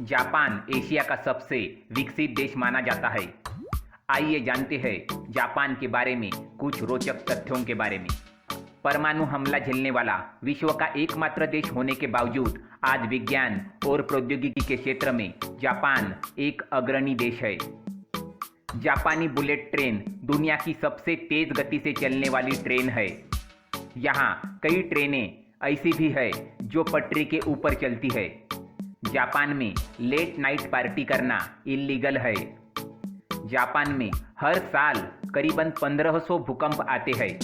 Japan Asia का सबसे विकसित देश माना जाता है। आइए जानते हैं जापान के बारे में कुछ रोचक तथ्यों के बारे में। परमाणु हमला झेलने वाला विश्व का एकमात्र देश होने के बावजूद आज विज्ञान और प्रौद्योगिकी के क्षेत्र में जापान एक अग्रणी देश है। जापानी बुलेट ट्रेन दुनिया की सबसे तेज गति से चलने वाली ट्रेन है। यहाँ कई ट्रेनें ऐसी भी है जो पटरी के ऊपर चलती है। जापान में लेट नाइट पार्टी करना इलीगल है। जापान में हर साल करीबन 1500 भूकंप आते हैं।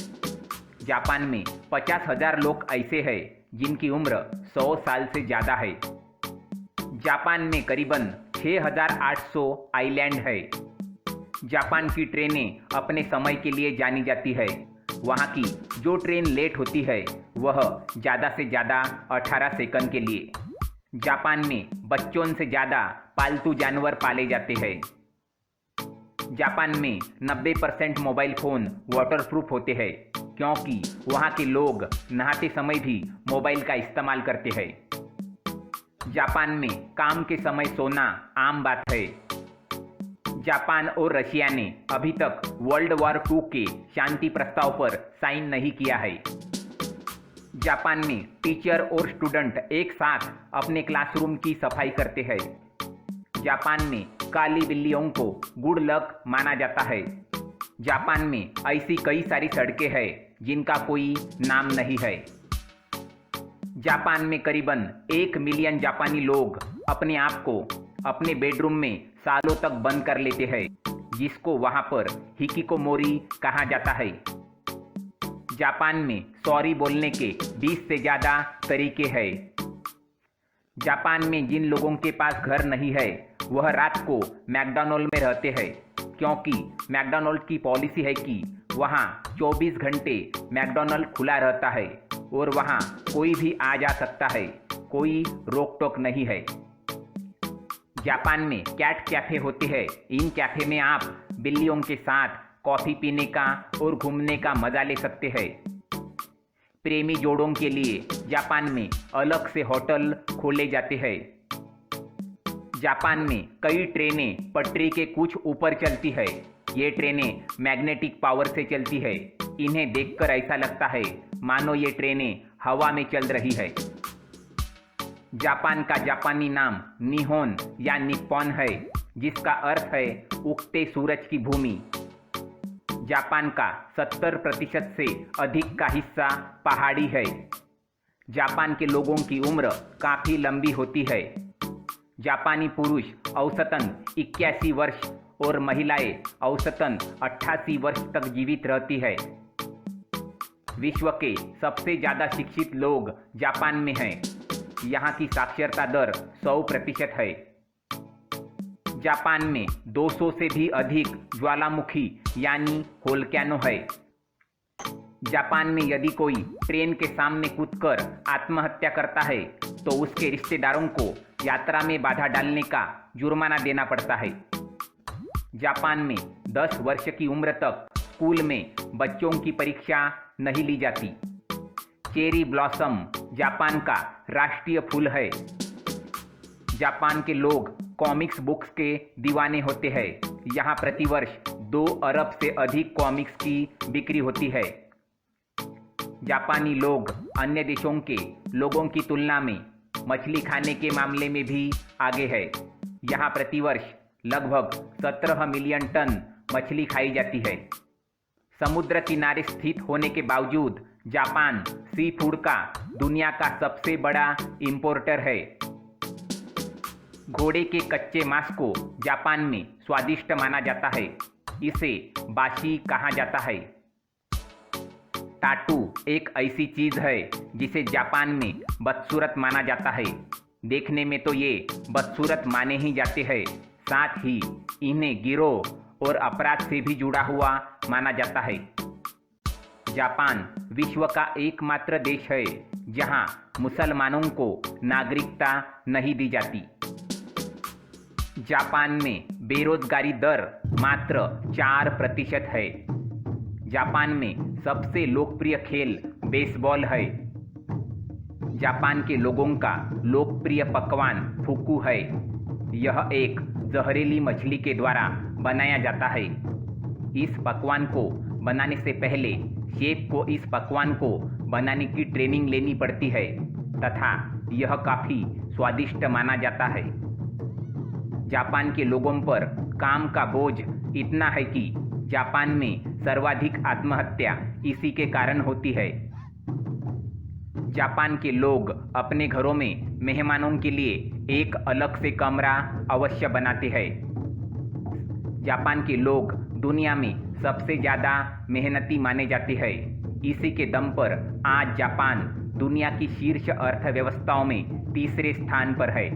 जापान में 50,000 लोग ऐसे हैं जिनकी उम्र 100 साल से ज़्यादा है। जापान में करीबन 6,800 आइलैंड है। जापान की ट्रेनें अपने समय के लिए जानी जाती है। वहाँ की जो ट्रेन लेट होती है वह ज़्यादा से ज़्यादा 18 सेकंड के लिए। जापान में बच्चों से ज़्यादा पालतू जानवर पाले जाते हैं। जापान में 90% मोबाइल फ़ोन वाटरप्रूफ होते हैं क्योंकि वहाँ के लोग नहाते समय भी मोबाइल का इस्तेमाल करते हैं। जापान में काम के समय सोना आम बात है। जापान और रशिया ने अभी तक वर्ल्ड वॉर 2 के शांति प्रस्ताव पर साइन नहीं किया है। जापान में टीचर और स्टूडेंट एक साथ अपने क्लासरूम की सफाई करते हैं। जापान में काली बिल्लियों को गुड लक माना जाता है। जापान में ऐसी कई सारी सड़कें हैं जिनका कोई नाम नहीं है। जापान में करीबन 1 मिलियन जापानी लोग अपने आप को अपने बेडरूम में सालों तक बंद कर लेते हैं, जिसको वहाँ पर हिकिकोमोरी कहा जाता है। जापान में सॉरी बोलने के 20 से ज़्यादा तरीके हैं। जापान में जिन लोगों के पास घर नहीं है वह रात को मैकडॉनल्ड में रहते हैं क्योंकि मैकडॉनल्ड की पॉलिसी है कि वहाँ 24 घंटे मैकडॉनल्ड खुला रहता है और वहाँ कोई भी आ जा सकता है, कोई रोक टोक नहीं है। जापान में कैट कैफ़े होते हैं। इन कैफ़े में आप बिल्लियों के साथ कॉफ़ी पीने का और घूमने का मज़ा ले सकते हैं। प्रेमी जोड़ों के लिए जापान में अलग से होटल खोले जाते हैं। जापान में कई ट्रेनें पटरी के कुछ ऊपर चलती है। ये ट्रेनें मैग्नेटिक पावर से चलती है। इन्हें देखकर ऐसा लगता है मानो ये ट्रेनें हवा में चल रही है। जापान का जापानी नाम निहोन या निप्पॉन है, जिसका अर्थ है उगते सूरज की भूमि। जापान का 70% से अधिक का हिस्सा पहाड़ी है। जापान के लोगों की उम्र काफ़ी लंबी होती है। जापानी पुरुष औसतन 81 वर्ष और महिलाएं औसतन 88 वर्ष तक जीवित रहती है। विश्व के सबसे ज़्यादा शिक्षित लोग जापान में हैं। यहाँ की साक्षरता दर 100% है। जापान में 200 से भी अधिक ज्वालामुखी यानी वोल्केनो है। जापान में यदि कोई ट्रेन के सामने कूदकर आत्महत्या करता है तो उसके रिश्तेदारों को यात्रा में बाधा डालने का जुर्माना देना पड़ता है। जापान में 10 वर्ष की उम्र तक स्कूल में बच्चों की परीक्षा नहीं ली जाती। चेरी ब्लॉसम जापान का राष्ट्रीय फूल है। जापान के लोग कॉमिक्स बुक्स के दीवाने होते हैं। यहाँ प्रतिवर्ष 2 अरब से अधिक कॉमिक्स की बिक्री होती है। जापानी लोग अन्य देशों के लोगों की तुलना में मछली खाने के मामले में भी आगे है। यहाँ प्रतिवर्ष लगभग 17 मिलियन टन मछली खाई जाती है। समुद्र किनारे स्थित होने के बावजूद जापान सी फूड का दुनिया का सबसे बड़ा इंपोर्टर है। घोड़े के कच्चे मांस को जापान में स्वादिष्ट माना जाता है। इसे बाशी कहा जाता है। टाटू एक ऐसी चीज़ है जिसे जापान में बदसूरत माना जाता है। देखने में तो ये बदसूरत माने ही जाते हैं, साथ ही इन्हें गिरोह और अपराध से भी जुड़ा हुआ माना जाता है। जापान विश्व का एकमात्र देश है जहां मुसलमानों को नागरिकता नहीं दी जाती। जापान में बेरोजगारी दर मात्र 4% है। जापान में सबसे लोकप्रिय खेल बेसबॉल है। जापान के लोगों का लोकप्रिय पकवान फुकू है। यह एक जहरीली मछली के द्वारा बनाया जाता है। इस पकवान को बनाने से पहले शेफ को इस पकवान को बनाने की ट्रेनिंग लेनी पड़ती है तथा यह काफ़ी स्वादिष्ट माना जाता है। जापान के लोगों पर काम का बोझ इतना है कि जापान में सर्वाधिक आत्महत्या इसी के कारण होती है। जापान के लोग अपने घरों में मेहमानों के लिए एक अलग से कमरा अवश्य बनाते हैं। जापान के लोग दुनिया में सबसे ज़्यादा मेहनती माने जाते हैं। इसी के दम पर आज जापान दुनिया की शीर्ष अर्थव्यवस्थाओं में तीसरे स्थान पर है।